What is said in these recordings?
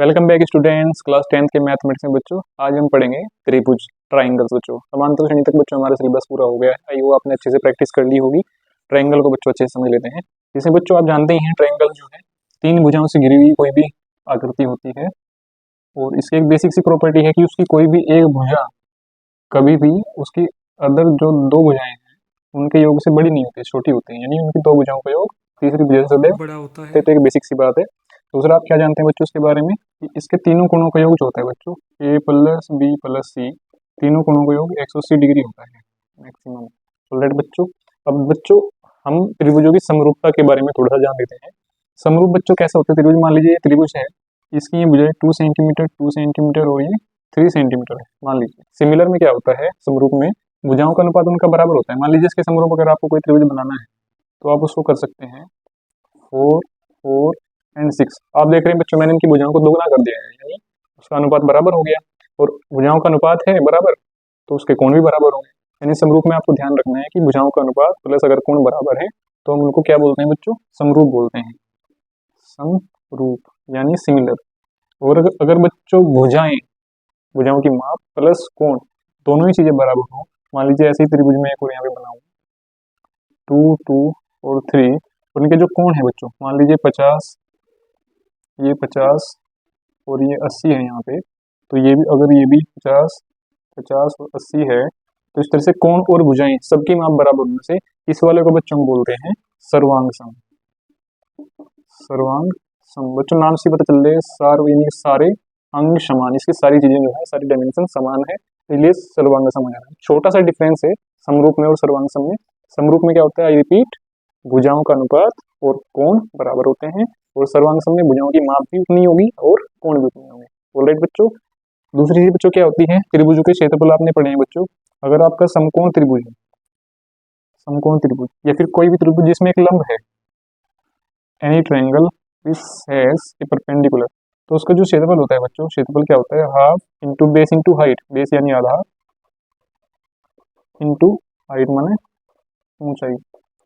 Welcome back students class 10th के mathematics में बच्चों। आज हम पढ़ेंगे त्रिभुज ट्राइंगल्स बच्चों। समांतर श्रेणी तक बच्चों हमारा सिलेबस पूरा हो गया है। वो आपने अच्छे से प्रैक्टिस कर ली होगी। ट्राइंगल को बच्चों अच्छे से समझ लेते हैं। जैसे बच्चों आप जानते ही हैं ट्राइंगल जो है तीन भुजाओं से घिरी हुई कोई भी आकृति होती है और इसकी एक बेसिक सी प्रॉपर्टी है कि उसकी कोई भी एक भुजा कभी भी उसकी अदर जो दो भुजाएं हैं उनके योग से बड़ी नहीं होती, छोटी होती है। यानी उनकी दो भुजाओं का योग तीसरी भुजा से सदैव बड़ा होता है। तो एक बेसिक सी बात है। दूसरा आप क्या जानते हैं बच्चों इसके बारे में कि इसके तीनों कोणों का योग जो होता है बच्चों ए प्लस बी प्लस सी, तीनों कोणों का योग 180 डिग्री होता है मैक्सिमम। ऑलराइट बच्चों, अब बच्चों हम त्रिभुजों की समरूपता के बारे में थोड़ा सा जान लेते हैं। समरूप बच्चों कैसे होते हैं त्रिभुज? मान लीजिए ये त्रिभुज है, इसकी ये भुजाएं 2 सेंटीमीटर और ये 3 सेंटीमीटर है मान लीजिए। सिमिलर में क्या होता है, समरूप में भुजाओं का अनुपात उनका बराबर होता है। मान लीजिए इसके समरूप अगर आपको कोई त्रिभुज बनाना है तो आप उसको कर सकते हैं 4 4 एंड 6। आप देख रहे हैं बच्चों मैंने इनकी भुजाओं को दोगुना कर दिया है, यानी उसका अनुपात बराबर हो गया। और भुजाओं का अनुपात है बराबर तो उसके कोण भी बराबर होंगे। यानी समरूप में आपको ध्यान रखना है कि भुजाओं का अनुपात प्लस अगर कोण बराबर है तो हम उनको क्या बोलते हैं बच्चों? समरूप बोलते हैं। समरूप यानी सिमिलर। और अगर बच्चों भुजाओं की माप प्लस कोण दोनों ही चीजें बराबर हो, मान लीजिए ऐसे ही त्रिभुज में एक और यहाँ पे बनाऊं 2 2 और 3, और इनके जो कोण है बच्चों मान लीजिए 50, ये 50 और ये 80 है यहाँ पे, तो ये भी अगर ये भी 50 50 और 80 है तो इस तरह से कोण और भुजाएं सबकी माप बराबर होने से इस वाले को बच्चों को बोलते हैं सर्वांग सम। सर्वांग सम बच्चों नाम से पता चल रहे हैं सार यानी सारे अंग समान, इसकी सारी चीजें जो है सारी डायमेंशन समान है, इसलिए सर्वांग सम हो जाता है। छोटा सा डिफरेंस है समरूप में और सर्वांग सम में। समरूप में क्या होता है, आई रिपीट, भुजाओं का अनुपात और कोण बराबर होते हैं, और सर्वांग सम में भुजाओं की माप भी उतनी होगी और कोण भी उतने होंगे। ऑलराइट बच्चों, दूसरी चीज बच्चों क्या होती है, त्रिभुजों के क्षेत्रफल आपने पढ़े हैं बच्चों। अगर आपका समकोण त्रिभुज है, समकोण त्रिभुज या फिर कोई भी त्रिभुज जिसमें एक लंब है, any triangle which has a perpendicular, तो उसका जो क्षेत्रफल होता है बच्चों, क्षेत्रफल क्या होता है, half into base into height. Base यानी आधा इंटू हाइट माने ऊंचाई।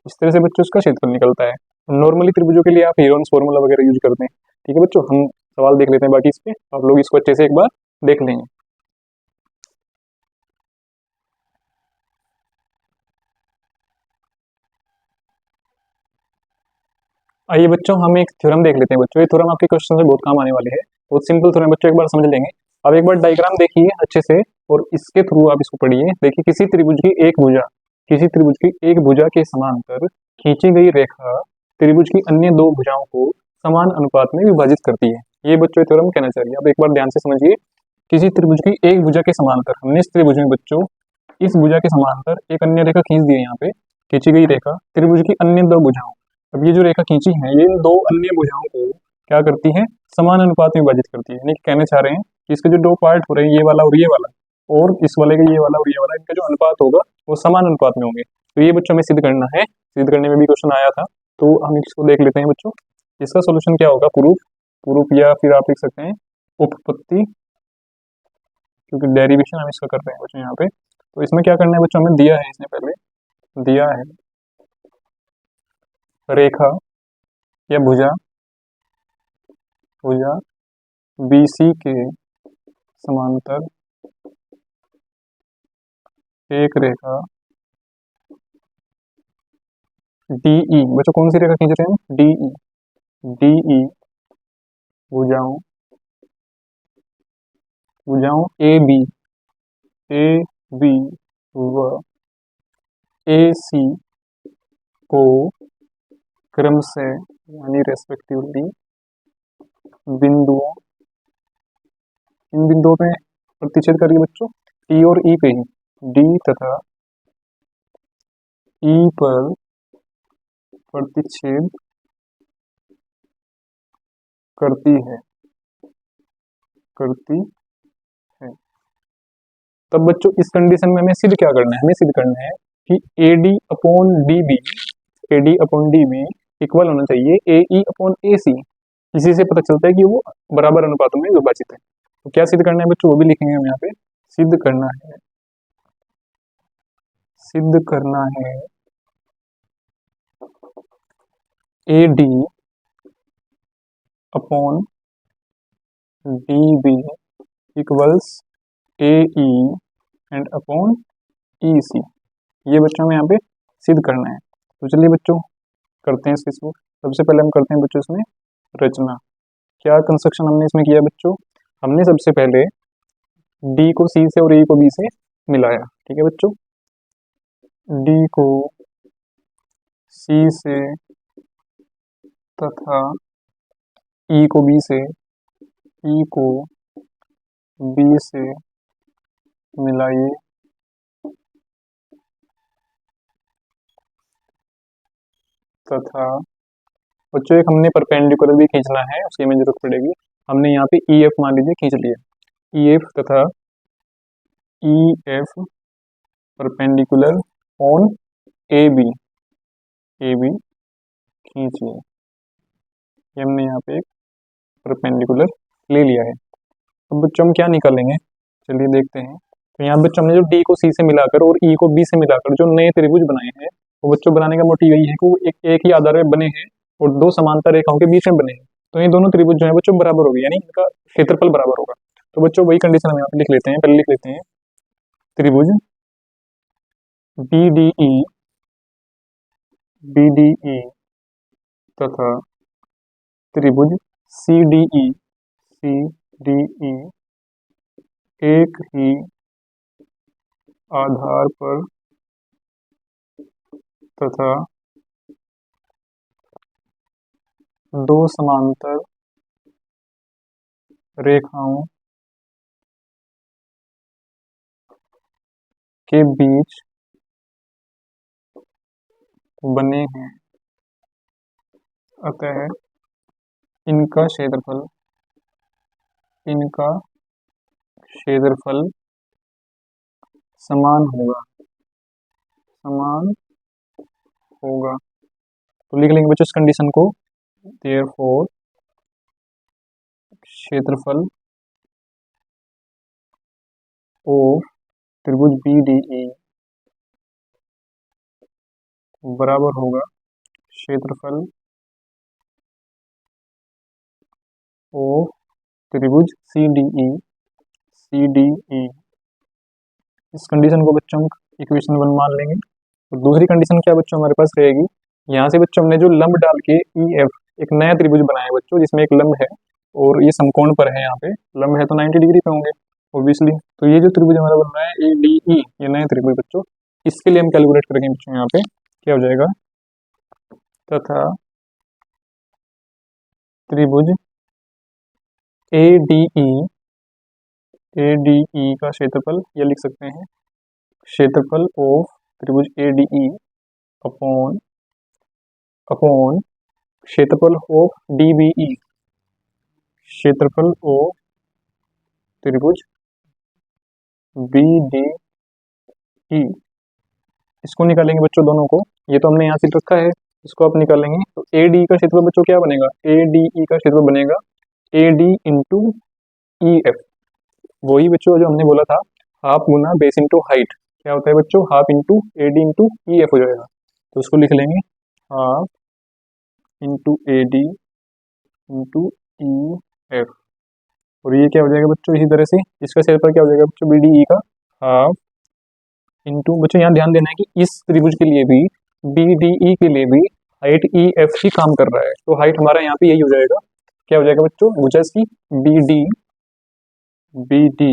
इस तरह से बच्चों उसका क्षेत्रफल निकलता है। नॉर्मली त्रिभुजों के लिए आप हेरोन्स फॉर्मूला वगैरह यूज करते हैं। ठीक है बच्चों, हम सवाल देख लेते हैं बाकी इस पे, आप लोग इसको अच्छे से एक बार देख लेंगे। आइए बच्चों हम एक थ्योरम देख लेते हैं बच्चों। ये थ्योरम आपके क्वेश्चन में बहुत काम आने वाले हैं। बहुत सिंपल थ्योरम बच्चों, एक बार समझ लेंगे। अब एक बार डायग्राम देखिए अच्छे से और इसके थ्रू आप इसको पढ़िए। देखिए किसी त्रिभुज की एक भुजा, किसी त्रिभुज की एक भुजा के समांतर खींची गई रेखा त्रिभुज की अन्य दो भुजाओं को समान अनुपात में विभाजित करती है। ये बच्चों थ्योरम कहना चाहिए। अब एक बार ध्यान से समझिए, किसी त्रिभुज की एक भुजा के समांतर, हमने इस त्रिभुज में बच्चों इस भुजा के समांतर एक अन्य रेखा खींच दी है। यहाँ पे खींची गई रेखा त्रिभुज की अन्य दो भुजाओं, अब ये जो रेखा खींची है ये इन दो अन्य भुजाओं को क्या करती है, समान अनुपात में विभाजित करती है। यानी कहना चाह रहे हैं कि इसके जो दो पार्ट हो रहे हैं, ये वाला और ये वाला, और इस वाले का ये वाला और ये वाला, इनका जो अनुपात होगा वो समान अनुपात में होंगे। तो ये बच्चों हमें सिद्ध करना है। सिद्ध करने में भी क्वेश्चन आया था, तो हम इसको देख लेते हैं बच्चों। इसका सोल्यूशन क्या होगा, प्रूफ, प्रूफ या फिर आप लिख सकते हैं उपपत्ति, क्योंकि डेरिवेशन हम इसका कर रहे हैं बच्चों यहाँ पे। तो इसमें क्या करना है बच्चों, हमें दिया है, इसने पहले दिया है रेखा या भुजा, भुजा BC के समांतर एक रेखा DE। बच्चों कौन सी रेखा खींच रहे हैं हम, DE, DE भुजाओं, भुजाओं AB, AB व AC को क्रमशः यानी रेस्पेक्टिवली बिंदुओं, इन बिंदुओं पे प्रतिच्छेद करिए बच्चों, T और E पे ही, D तथा E पर प्रतिच्छेद करती है, करती है। तब बच्चों इस कंडीशन में हमें सिद्ध क्या करना है, हमें सिद्ध करना है कि AD upon DB, AD upon DB equal होना चाहिए AE अपॉन AC। इसी से पता चलता है कि वो बराबर अनुपातों में विभाजित है। तो क्या सिद्ध करना है बच्चों, वो भी लिखेंगे हम यहाँ पे। सिद्ध करना है, सिद्ध करना है AD upon D B equals A E and upon E C, ये बच्चों हमें यहाँ पे सिद्ध करना है। तो चलिए बच्चों करते हैं इसको। सबसे पहले हम करते हैं बच्चों इसमें रचना। क्या कंस्ट्रक्शन हमने इसमें किया बच्चों? हमने सबसे पहले डी को सी से और ई को बी से मिलाया, ठीक है बच्चों। डी को सी से तथा ई को बी से, ई को बी से मिलाइए तथा बच्चों एक हमने परपेंडिकुलर भी खींचना है, उसकी हमें जरूरत पड़ेगी। हमने यहाँ पे ई एफ मान लीजिए खींच लिया, ई एफ तथा E F perpendicular on A B, A B खींचिए। ये हमने यहाँ पे एक परपेंडिकुलर ले लिया है। अब बच्चों हम क्या निकालेंगे, चलिए देखते हैं। तो यहाँ बच्चों हमने जो डी को सी से मिलाकर और ई को बी से मिलाकर जो नए त्रिभुज बनाए हैं, वो बच्चों बनाने का मोटिव यही है कि वो एक ही आधार में बने हैं और दो समांतर रेखाओं के बीच में बने हैं। तो ये दोनों त्रिभुज जो है बच्चों बराबर होगी, यानी इनका क्षेत्रफल बराबर होगा। तो बच्चों वही कंडीशन हम यहाँ पे लिख लेते हैं। पहले लिख लेते हैं त्रिभुज बी डी ई तथा त्रिभुज सी डी ई एक ही आधार पर तथा दो समांतर रेखाओं के बीच बने हैं, अतः इनका क्षेत्रफल समान होगा। तो लिख लेंगे बच्चों इस कंडीशन को, देयरफॉर क्षेत्रफल ऑफ त्रिभुज बी डी ई बराबर होगा क्षेत्रफल ऑफ त्रिभुज सी डी ई। इस कंडीशन को बच्चों हम इक्वेशन 1 मान लेंगे। और दूसरी कंडीशन क्या बच्चों हमारे पास रहेगी, यहाँ से बच्चों हमने जो लंब डाल के ई एफ एक नया त्रिभुज बनाया है बच्चों, जिसमें एक लंब है और ये समकोण पर है। यहाँ पे लंब है तो 90 डिग्री पे होंगे ऑब्वियसली। तो ये जो त्रिभुज हमारा बन रहा है ए डी ई, ये नया त्रिभुज बच्चों, इसके लिए हम कैलकुलेट करेंगे बच्चों। यहाँ पे क्या हो जाएगा, तथा त्रिभुज ए डी ई का क्षेत्रफल, ये लिख सकते हैं क्षेत्रफल ऑफ त्रिभुज ए डी ई अपॉन क्षेत्रफल ऑफ डी बी ई, क्षेत्रफल ऑफ त्रिभुज बी डी ई। इसको निकालेंगे बच्चों दोनों को, ये तो हमने यहाँ से रखा है, इसको आप निकालेंगे। तो ए डी का क्षेत्रफल बच्चों क्या बनेगा, ए डी ई का क्षेत्रफल बनेगा A D into E F. वही बच्चों जो हमने बोला था हाफ गुना बेस इंटू हाइट, क्या होता है बच्चों, half into A D into E F हो जाएगा। तो उसको लिख लेंगे half into A D into E F. और ये क्या हो जाएगा बच्चों, इसी तरह से इसका क्षेत्रफल क्या हो जाएगा बच्चों, बी डी ई का हाफ इंटू, बच्चों यहाँ ध्यान देना है कि इस त्रिभुज के लिए भी, बी डी ई के लिए भी हाइट ई एफ ही काम कर रहा है। तो हाइट हमारा यहाँ पे यही हो जाएगा, क्या हो जाएगा बच्चों, भुजा इसकी बी डी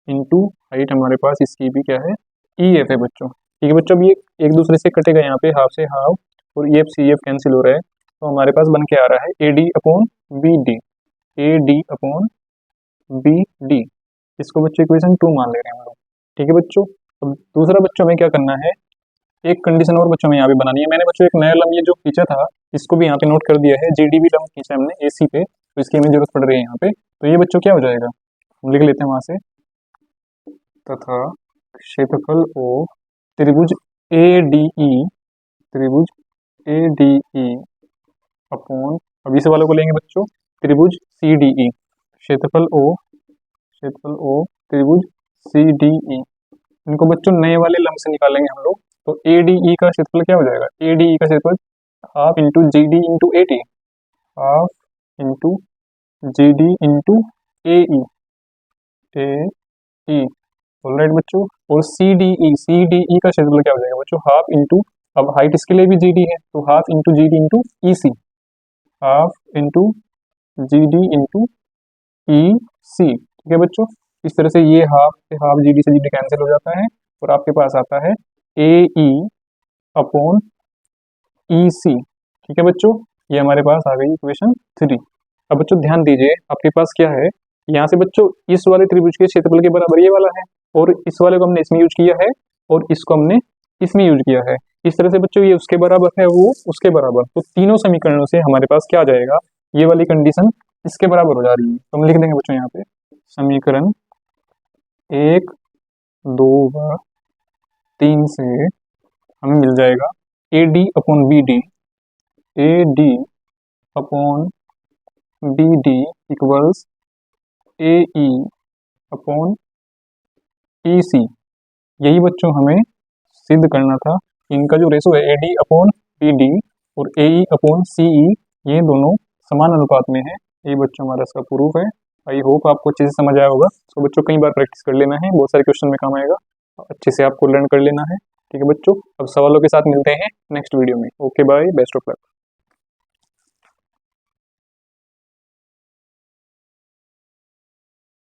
इंटू हाइट हमारे पास इसकी भी क्या है, ई एफ है बच्चों। ठीक है बच्चों, अब ये एक दूसरे से कटेगा यहाँ पे, हाफ से हाफ और E F C F cancel हो रहा है। तो हमारे पास बन के आ रहा है A D upon B D, A D upon B D. इसको बच्चों इक्वेशन 2 मान ले रहे हैं हम लोग। ठीक है बच्चों, अब दूसरा बच्चों में क्या करना है, एक कंडीशन और बच्चों में यहाँ पे बनानी है। मैंने बच्चों एक नया लंब ये जो खींचा था, इसको भी यहाँ पे नोट कर दिया है, जी डी भी लंब खींचा हमने ए सी पे, तो इसकी हमें जरूरत पड़ रही है यहाँ पे। तो ये बच्चों क्या हो जाएगा, हम लिख लेते हैं वहां से, तथा क्षेत्रफल ऑफ त्रिभुज ए डी ई अपॉन, अब इस वालों को लेंगे बच्चों त्रिभुज सी डी ई, क्षेत्रफल ऑफ त्रिभुज सी डी ई। इनको बच्चों नए वाले लंब से निकालेंगे हम लोग। तो ए डी ई का क्षेत्रफल क्या हो जाएगा, ए डी ई का क्षेत्रफल half into G D into A T, half into G D into A E, A E, alright बच्चों। और सी डी ई का क्षेत्रफल क्या हो जाएगा बच्चों, हाफ इंटू, अब हाइट इसके लिए भी जी डी है तो half into G D into E C, half into G D into E C, ठीक है बच्चों। इस तरह से ये हाफ से हाफ, जी डी से जी डी कैंसिल हो जाता है और आपके पास आता है ए ई अपॉन ई सी, ठीक है बच्चों। ये हमारे पास आ गई इक्वेशन 3। अब बच्चों ध्यान दीजिए, आपके पास क्या है, यहाँ से बच्चों इस वाले त्रिभुज के क्षेत्रफल के बराबर ये वाला है, और इस वाले को हमने इसमें यूज किया है, और इसको हमने इसमें यूज किया है। इस तरह से बच्चों ये उसके बराबर है, वो उसके बराबर, तो तीनों समीकरणों से हमारे पास क्या आ जाएगा, ये वाली कंडीशन इसके बराबर हो जा रही है। तो हम लिख देंगे बच्चों यहाँ पे समीकरण 1, 2 व 3 से हमें मिल जाएगा A D upon B D, A D upon B D equals A E upon E C. यही बच्चों हमें सिद्ध करना था। इनका जो रेशो है A D upon B D और ए ई अपॉन सी ई, ये दोनों समान अनुपात में है। ये बच्चों हमारा इसका प्रूफ है। आई होप आपको अच्छे से समझ आया होगा। तो बच्चों कई बार प्रैक्टिस कर लेना है, बहुत सारे क्वेश्चन में काम आएगा, अच्छे से आपको लर्न कर लेना है, ठीक है बच्चों। अब सवालों के साथ मिलते हैं नेक्स्ट वीडियो में। Okay bye, best of luck.